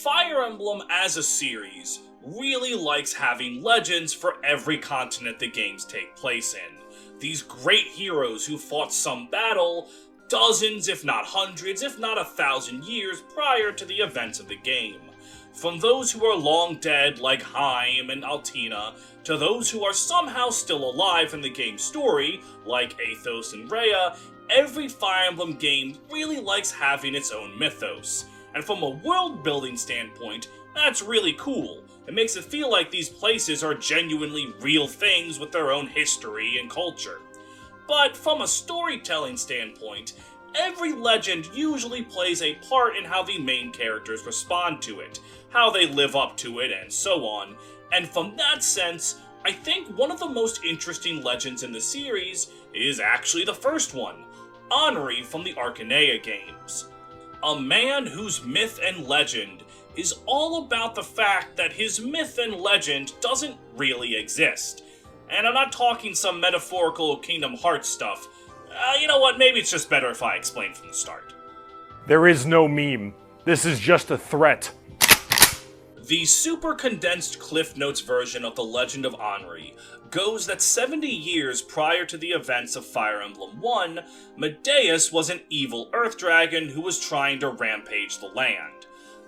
Fire Emblem as a series really likes having legends for every continent the games take place in. These great heroes who fought some battle dozens, if not hundreds, if not 1,000 years prior to the events of the game. From those who are long dead like Haim and Altina, to those who are somehow still alive in the game's story, like Athos and Rhea, every Fire Emblem game really likes having its own mythos. And from a world-building standpoint, that's really cool. It makes it feel like these places are genuinely real things with their own history and culture. But from a storytelling standpoint, every legend usually plays a part in how the main characters respond to it, how they live up to it, and so on. And from that sense, I think one of the most interesting legends in the series is actually the first one, Anri from the Arcanea games. A man whose myth and legend is all about the fact that his myth and legend doesn't really exist. And I'm not talking some metaphorical Kingdom Hearts stuff. You know what, maybe it's just better if I explain from the start. There is no meme. This is just a threat. The super condensed Cliff Notes version of the legend of Anri goes that 70 years prior to the events of Fire Emblem 1, Medeus was an evil Earth Dragon who was trying to rampage the land.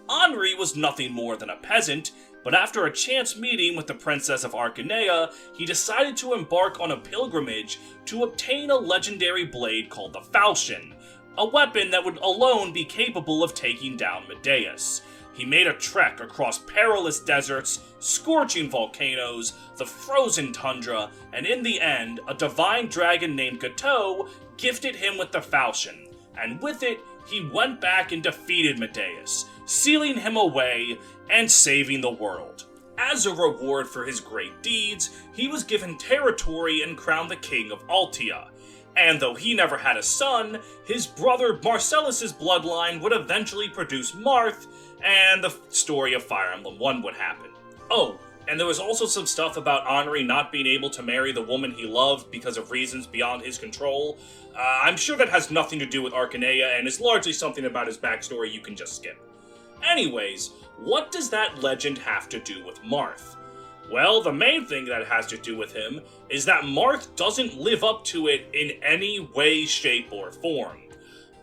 Anri was nothing more than a peasant, but after a chance meeting with the Princess of Arcanea, he decided to embark on a pilgrimage to obtain a legendary blade called the Falchion, a weapon that would alone be capable of taking down Medeus. He made a trek across perilous deserts, scorching volcanoes, the frozen tundra, and in the end, a divine dragon named Gateau gifted him with the Falchion, and with it, he went back and defeated Medeus, sealing him away and saving the world. As a reward for his great deeds, he was given territory and crowned the king of Altia. And though he never had a son, his brother Marcellus's bloodline would eventually produce Marth, and the story of Fire Emblem 1 would happen. Oh, and there was also some stuff about Anri not being able to marry the woman he loved because of reasons beyond his control. I'm sure that has nothing to do with Arcanea and is largely something about his backstory you can just skip. Anyways, what does that legend have to do with Marth? Well, the main thing that has to do with him is that Marth doesn't live up to it in any way, shape, or form.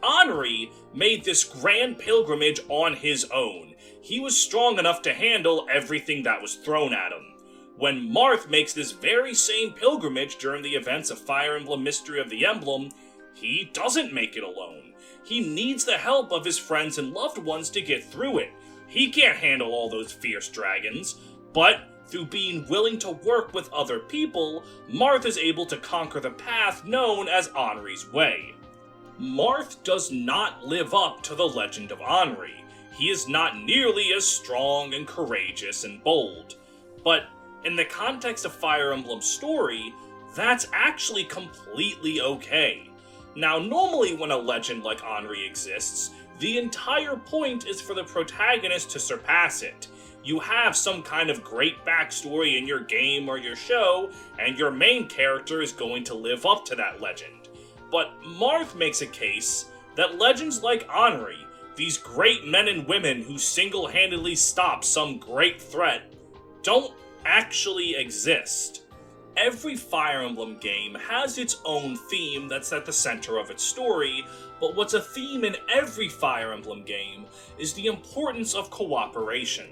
Anri made this grand pilgrimage on his own. He was strong enough to handle everything that was thrown at him. When Marth makes this very same pilgrimage during the events of Fire Emblem Mystery of the Emblem, he doesn't make it alone. He needs the help of his friends and loved ones to get through it. He can't handle all those fierce dragons, but through being willing to work with other people, Marth is able to conquer the path known as Anri's Way. Marth does not live up to the legend of Anri. He is not nearly as strong and courageous and bold. But in the context of Fire Emblem's story, that's actually completely okay. Now, normally when a legend like Anri exists, the entire point is for the protagonist to surpass it. You have some kind of great backstory in your game or your show, and your main character is going to live up to that legend. But Marth makes a case that legends like Anri, these great men and women who single-handedly stop some great threat, don't actually exist. Every Fire Emblem game has its own theme that's at the center of its story, but what's a theme in every Fire Emblem game is the importance of cooperation.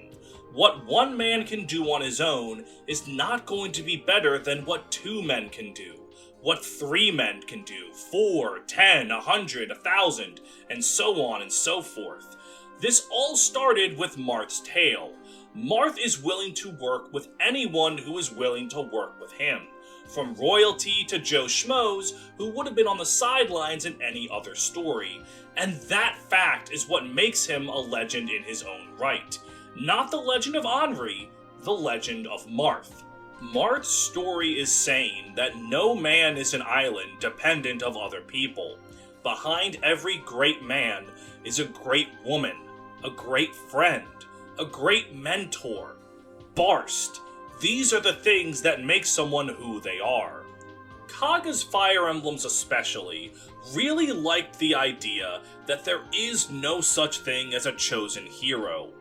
What one man can do on his own is not going to be better than what 2 men can do, what 3 men can do, 4, 10, 100, 1,000, and so on and so forth. This all started with Marth's tale. Marth is willing to work with anyone who is willing to work with him, from royalty to Joe Schmoes, who would have been on the sidelines in any other story. And that fact is what makes him a legend in his own right. Not the legend of Anri, the legend of Marth. Marth's story is saying that no man is an island dependent of other people. Behind every great man is a great woman, a great friend, a great mentor. Barst. These are the things that make someone who they are. Kaga's Fire Emblems especially really liked the idea that there is no such thing as a chosen hero.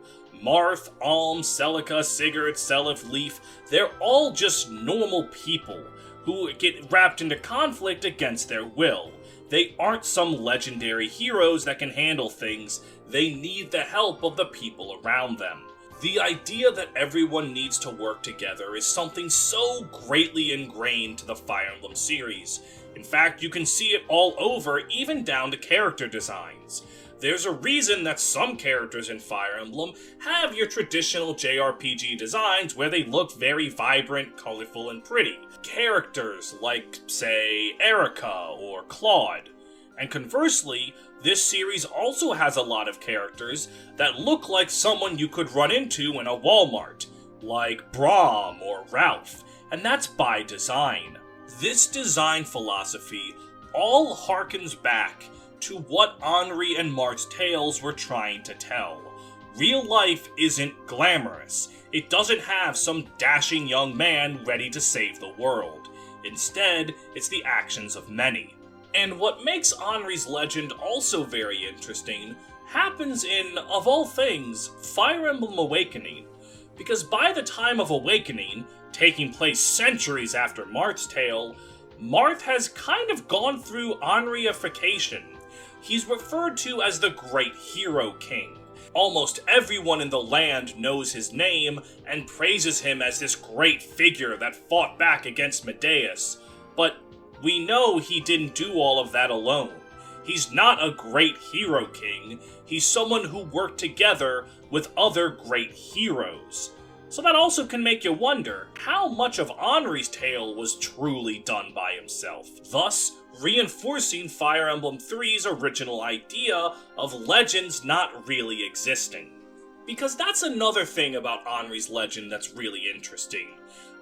Marth, Alm, Celica, Sigurd, Seliph, Leaf, they're all just normal people who get wrapped into conflict against their will. They aren't some legendary heroes that can handle things, they need the help of the people around them. The idea that everyone needs to work together is something so greatly ingrained to the Fire Emblem series. In fact, you can see it all over, even down to character designs. There's a reason that some characters in Fire Emblem have your traditional JRPG designs where they look very vibrant, colorful, and pretty. Characters like, say, Erica or Claude. And conversely, this series also has a lot of characters that look like someone you could run into in a Walmart, like Braum or Ralph, and that's by design. This design philosophy all harkens back to what Anri and Marth's tales were trying to tell. Real life isn't glamorous. It doesn't have some dashing young man ready to save the world. Instead, it's the actions of many. And what makes Anri's legend also very interesting happens in, of all things, Fire Emblem Awakening. Because by the time of Awakening, taking place centuries after Marth's tale, Marth has kind of gone through Anriification. He's referred to as the Great Hero King. Almost everyone in the land knows his name and praises him as this great figure that fought back against Medeus. But we know he didn't do all of that alone. He's not a great hero king, he's someone who worked together with other great heroes. So that also can make you wonder how much of Anri's tale was truly done by himself, thus reinforcing Fire Emblem 3's original idea of legends not really existing. Because that's another thing about Anri's legend that's really interesting.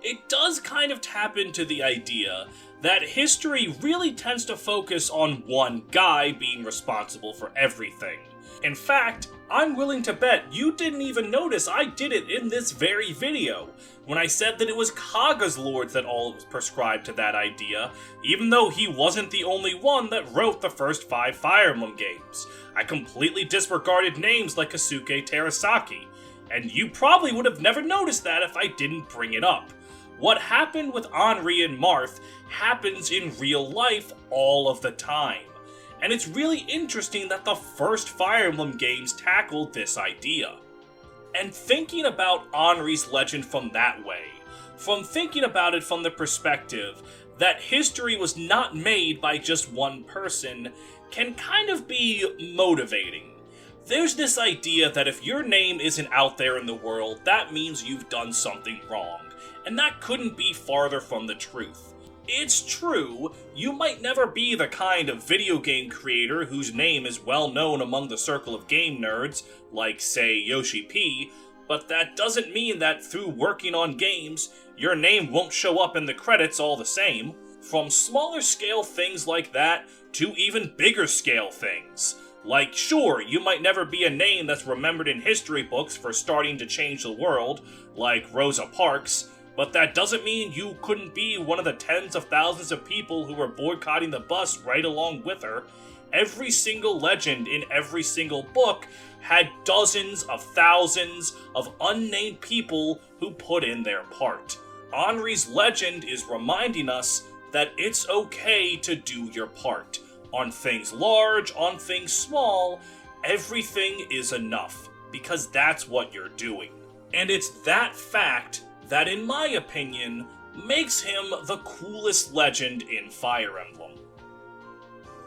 It does kind of tap into the idea that history really tends to focus on one guy being responsible for everything. In fact, I'm willing to bet you didn't even notice I did it in this very video, when I said that it was Kaga's lords that all prescribed to that idea, even though he wasn't the only one that wrote the first 5 Fire Emblem games. I completely disregarded names like Kasuke Terasaki, and you probably would have never noticed that if I didn't bring it up. What happened with Anri and Marth happens in real life all of the time. And it's really interesting that the first Fire Emblem games tackled this idea. And thinking about Anri's legend from that way, from thinking about it from the perspective that history was not made by just one person, can kind of be motivating. There's this idea that if your name isn't out there in the world, that means you've done something wrong, and that couldn't be farther from the truth. It's true, you might never be the kind of video game creator whose name is well known among the circle of game nerds, like, say, Yoshi P, but that doesn't mean that through working on games, your name won't show up in the credits all the same. From smaller scale things like that, to even bigger scale things. Like, sure, you might never be a name that's remembered in history books for starting to change the world, like Rosa Parks, but that doesn't mean you couldn't be one of the tens of thousands of people who were boycotting the bus right along with her. Every single legend in every single book had dozens of thousands of unnamed people who put in their part. Anri's legend is reminding us that it's okay to do your part. On things large, on things small, everything is enough, because that's what you're doing. And it's that fact that, in my opinion, makes him the coolest legend in Fire Emblem.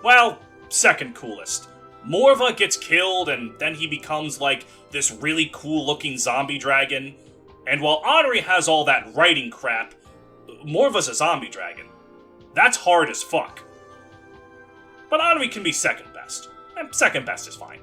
Well, second coolest. Morva gets killed and then he becomes like this really cool looking zombie dragon. And while Anri has all that writing crap, Morva's a zombie dragon. That's hard as fuck. But Anri can be second best. And second best is fine.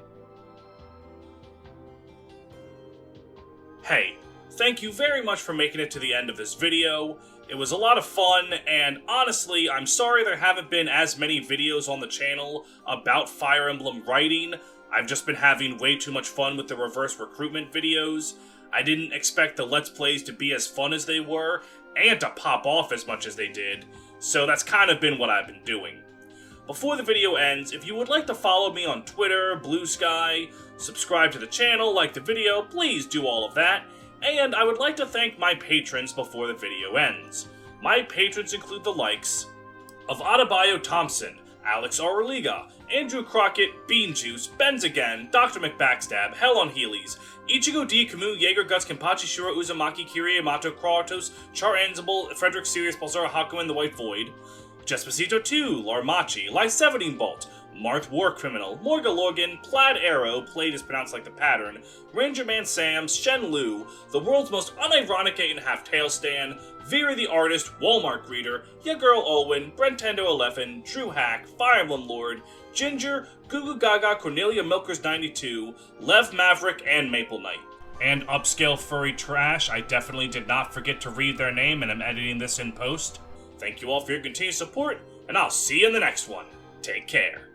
Hey, thank you very much for making it to the end of this video. It was a lot of fun, and honestly, I'm sorry there haven't been as many videos on the channel about Fire Emblem writing. I've just been having way too much fun with the reverse recruitment videos. I didn't expect the Let's Plays to be as fun as they were, and to pop off as much as they did, so that's kind of been what I've been doing. before the video ends, if you would like to follow me on Twitter, Blue Sky, subscribe to the channel, like the video, please do all of that. And I would like to thank my patrons before the video ends. My patrons include the likes of Adebayo Thompson, Alex Aureliga, Andrew Crockett, Bean Juice, Benz Again, Dr. McBackstab, Hell on Heelys, Ichigo D, Camus, Jaeger Guts, Kenpachi, Shura, Uzumaki, Kirie, Yamato, Kratos, Char Ansible, Frederick Sirius, Balzara, Hakuin, The White Void, Despacito 2, Larmachi, Lysevening Bolt, Marth War Criminal, Morga Lorgan, Plaid Arrow, Plaid is pronounced like the pattern, Ranger Man Sam, Shen Lu, the world's most unironic 8.5 tail stan, Vera the Artist, Walmart Greeter, Ya Girl Olwen, Brentendo 11, Drew Hack, Fire Emblem Lord, Ginger, Gugu Gaga, Cornelia Milkers 92, Lev Maverick, and Maple Knight. And Upscale Furry Trash, I definitely did not forget to read their name and I'm editing this in post. Thank you all for your continued support, and I'll see you in the next one. Take care.